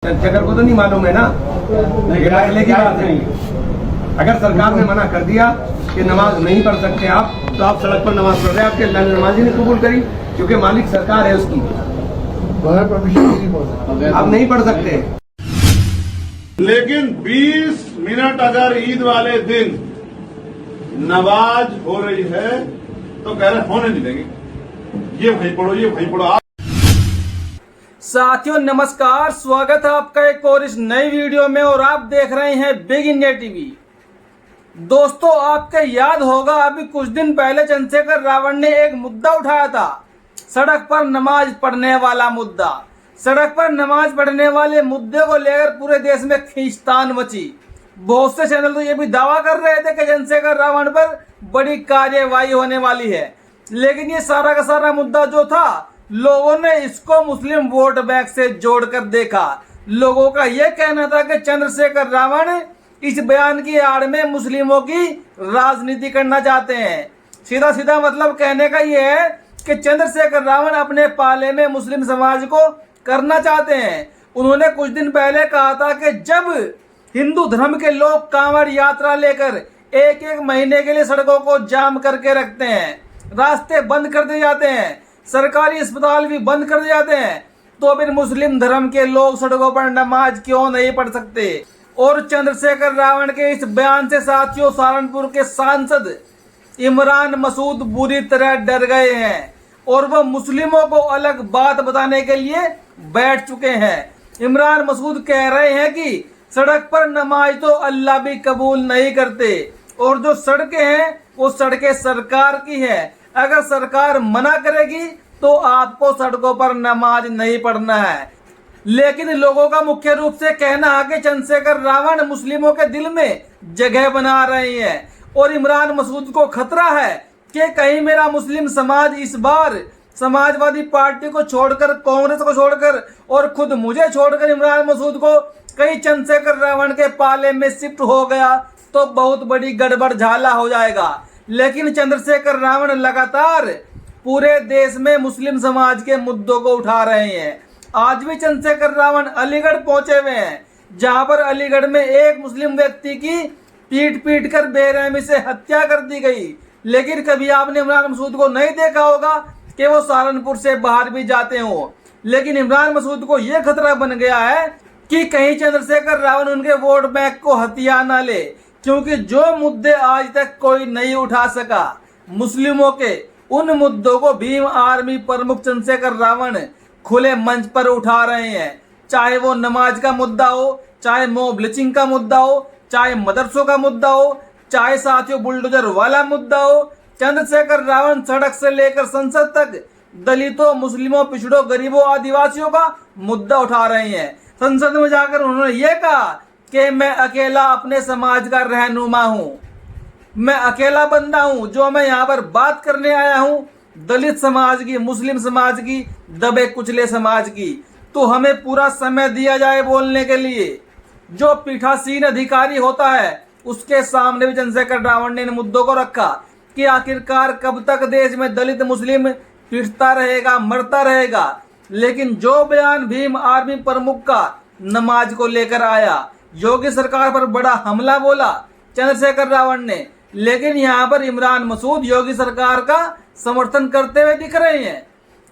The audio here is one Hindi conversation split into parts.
चंद्रशेखर को तो नहीं मालूम है ना, ये अकेले की बात नहीं है। अगर सरकार ने मना कर दिया कि नमाज नहीं पढ़ सकते आप, तो आप सड़क पर नमाज पढ़ रहे हैं, आपके नमाजी ने कबूल करी, क्योंकि मालिक सरकार है उसकी, आप नहीं पढ़ सकते। लेकिन 20 मिनट अगर ईद वाले दिन नमाज हो रही है तो कह रहे होने नहीं देंगे, ये वहीं पढ़ो, ये वहीं पढ़ो। साथियों नमस्कार, स्वागत है आपका एक और इस नई वीडियो में और आप देख रहे हैं बिग इंडिया टीवी। दोस्तों, आपको याद होगा अभी कुछ दिन पहले चंद्रशेखर रावण ने एक मुद्दा उठाया था, सड़क पर नमाज पढ़ने वाला मुद्दा। सड़क पर नमाज पढ़ने वाले मुद्दे को लेकर पूरे देश में खींचतान मची। बहुत से चैनल तो ये भी दावा कर रहे थे कि चंद्रशेखर रावण पर बड़ी कार्यवाही होने वाली है, लेकिन ये सारा का सारा मुद्दा जो था, लोगों ने इसको मुस्लिम वोट बैंक से जोड़कर देखा। लोगों का यह कहना था कि चंद्रशेखर रावण इस बयान की आड़ में मुस्लिमों की राजनीति करना चाहते हैं। सीधा सीधा मतलब कहने का यह है कि चंद्रशेखर रावण अपने पाले में मुस्लिम समाज को करना चाहते हैं। उन्होंने कुछ दिन पहले कहा था कि जब हिंदू धर्म के लोग कांवड़ यात्रा लेकर एक एक महीने के लिए सड़कों को जाम करके रखते हैं, रास्ते बंद कर दिए जाते हैं, सरकारी अस्पताल भी बंद कर दिए जाते हैं, तो फिर मुस्लिम धर्म के लोग सड़कों पर नमाज क्यों नहीं पढ़ सकते। और चंद्रशेखर रावण के इस बयान से साथियों सहारनपुर के सांसद इमरान मसूद बुरी तरह डर गए हैं और वह मुस्लिमों को अलग बात बताने के लिए बैठ चुके हैं। इमरान मसूद कह रहे हैं कि सड़क पर नमाज तो अल्लाह भी कबूल नहीं करते और जो सड़कें हैं वो सड़कें सरकार की है। अगर सरकार मना करेगी तो आपको सड़कों पर नमाज नहीं पढ़ना है। लेकिन लोगों का मुख्य रूप से कहना है कि चंद्रशेखर रावण मुस्लिमों के दिल में जगह बना रहे हैं और इमरान मसूद को खतरा है कि कहीं मेरा मुस्लिम समाज इस बार समाजवादी पार्टी को छोड़कर, कांग्रेस को छोड़कर और खुद मुझे छोड़कर इमरान मसूद को कहीं चंद्रशेखर रावण के पाले में शिफ्ट हो गया तो बहुत बड़ी गड़बड़ झाला हो जाएगा। लेकिन चंद्रशेखर रावण लगातार पूरे देश में मुस्लिम समाज के मुद्दों को उठा रहे हैं। आज भी चंद्रशेखर रावण अलीगढ़ पहुंचे हुए हैं, जहां पर अलीगढ़ में एक मुस्लिम व्यक्ति की पीट कर बेरहमी से हत्या कर दी गई। लेकिन कभी आपने इमरान मसूद को नहीं देखा होगा कि वो सहारनपुर से बाहर भी जाते हो। लेकिन इमरान मसूद को यह खतरा बन गया है कि कहीं चंद्रशेखर रावण उनके वोट बैंक को हथिया ना ले, क्योंकि जो मुद्दे आज तक कोई नहीं उठा सका, मुस्लिमों के उन मुद्दों को भीम आर्मी प्रमुख चंद्रशेखर रावण खुले मंच पर उठा रहे हैं। चाहे वो नमाज का मुद्दा हो, चाहे मॉब लिंचिंग का मुद्दा हो, चाहे मदरसों का मुद्दा हो, चाहे साथियों बुलडोजर वाला मुद्दा हो, चंद्रशेखर रावण सड़क से लेकर संसद तक दलितों, मुस्लिमों, पिछड़ों, गरीबों, आदिवासियों का मुद्दा उठा रहे हैं। संसद में जाकर उन्होंने ये कहा कि मैं अकेला अपने समाज का रहनुमा हूं, मैं अकेला बंदा हूं, जो मैं यहाँ पर बात करने आया हूं दलित समाज की, मुस्लिम समाज की, दबे कुचले समाज की, तो हमें पूरा समय दिया जाए बोलने के लिए। जो पीठासीन अधिकारी होता है उसके सामने भी चंद्रशेखर रावण ने इन मुद्दों को रखा कि आखिरकार कब तक देश में दलित मुस्लिम पिटता रहेगा, मरता रहेगा। लेकिन जो बयान भीम आर्मी प्रमुख का नमाज को लेकर आया, योगी सरकार पर बड़ा हमला बोला चंद्रशेखर रावण ने, लेकिन यहाँ पर इमरान मसूद योगी सरकार का समर्थन करते हुए दिख रहे हैं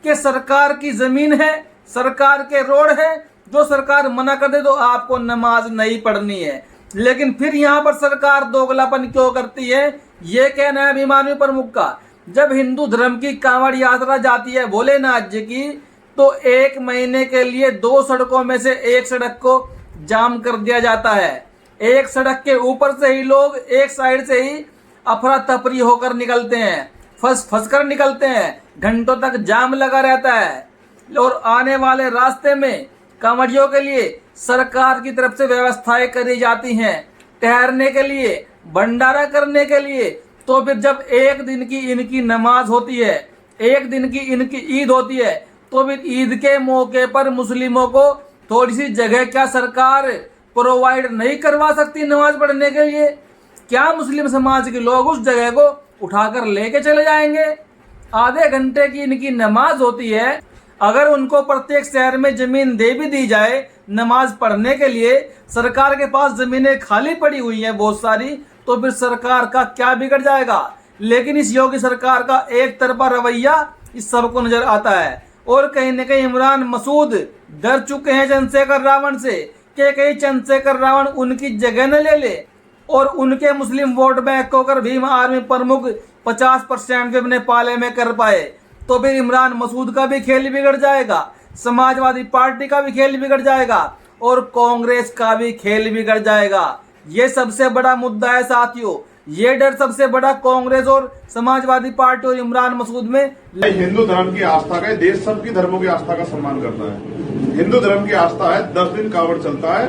कि सरकार की जमीन है, सरकार के रोड है, जो सरकार मना कर दे तो आपको नमाज नहीं पढ़नी है। लेकिन फिर यहाँ पर सरकार दोगलापन क्यों करती है, ये कहना है भीम आर्मी प्रमुख का। जब हिंदू धर्म की कांवड़ यात्रा जाती है भोलेनाथ जी की, तो एक महीने के लिए 2 सड़कों में से एक सड़क को जाम कर दिया जाता है। एक सड़क के ऊपर से ही लोग एक साइड से ही अफरा तफरी होकर निकलते हैं, फंस कर निकलते हैं, घंटों तक जाम लगा रहता है। और आने वाले रास्ते में कांवड़ियों के लिए सरकार की तरफ से व्यवस्थाएं करी जाती हैं, ठहरने के लिए, भंडारा करने के लिए। तो फिर जब एक दिन की इनकी नमाज होती है, एक दिन की इनकी ईद होती है, तो फिर ईद के मौके पर मुस्लिमों को थोड़ी सी जगह क्या सरकार प्रोवाइड नहीं करवा सकती नमाज पढ़ने के लिए? क्या मुस्लिम समाज के लोग उस जगह को उठाकर लेके चले जाएंगे? आधे घंटे की इनकी नमाज होती है, अगर उनको प्रत्येक शहर में जमीन दे भी दी जाए नमाज पढ़ने के लिए सरकार के पास जमीनें खाली पड़ी हुई हैं बहुत सारी, तो फिर सरकार का क्या बिगड़ जाएगा। लेकिन इस योगी सरकार का एक तरफा रवैया इस सबको नजर आता है और कहीं न कहीं इमरान मसूद डर चुके हैं चंद्रशेखर रावण से कि कहीं चंद्रशेखर रावण उनकी जगह न ले ले और उनके मुस्लिम वोट बैंक को अगर भीम आर्मी प्रमुख 50% भी अपने पाले में कर पाए तो फिर इमरान मसूद का भी खेल बिगड़ जाएगा, समाजवादी पार्टी का भी खेल बिगड़ जाएगा और कांग्रेस का भी खेल बिगड़ जाएगा। ये सबसे बड़ा मुद्दा है साथियों। ये डर सबसे बड़ा कांग्रेस और समाजवादी पार्टी और इमरान मसूद में। हिंदू धर्म की आस्था का, देश सबकी धर्मों की आस्था का सम्मान करता है। हिंदू धर्म की आस्था है, 10 दिन कावड़ चलता है,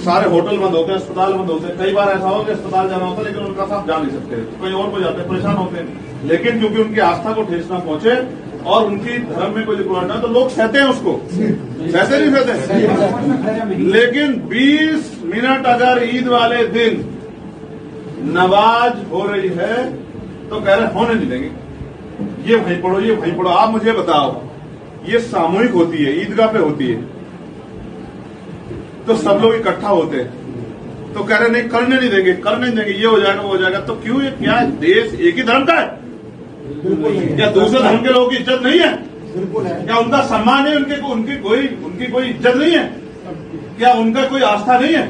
सारे होटल बंद होते हैं, अस्पताल बंद होते हैं। कई बार ऐसा हो कि अस्पताल जाना होता है लेकिन उनका साथ जा नहीं सकते, कोई और को जाते हैं, परेशान होते हैं। लेकिन क्योंकि उनकी आस्था को ठेस न पहुंचे और उनकी धर्म में कोई रुकावट ना, तो लोग सहते हैं उसको, सहते नहीं सहते। लेकिन 20 मिनट अगर ईद वाले दिन नमाज हो रही है तो कह रहे होने नहीं देंगे, ये वहीं पढ़ो, ये वहीं पढ़ो। आप मुझे बताओ, ये सामूहिक होती है, ईदगाह पे होती है, तो सब लोग इकट्ठा होते हैं, तो कह रहे नहीं करने नहीं देंगे, करने नहीं देंगे, ये हो जाएगा वो हो जाएगा। तो क्यों, ये क्या देश एक ही धर्म का है? क्या दूसरे धर्म के लोगों की इज्जत नहीं है? क्या उनका सम्मान है? उनकी कोई इज्जत नहीं है? क्या उनका कोई आस्था नहीं है?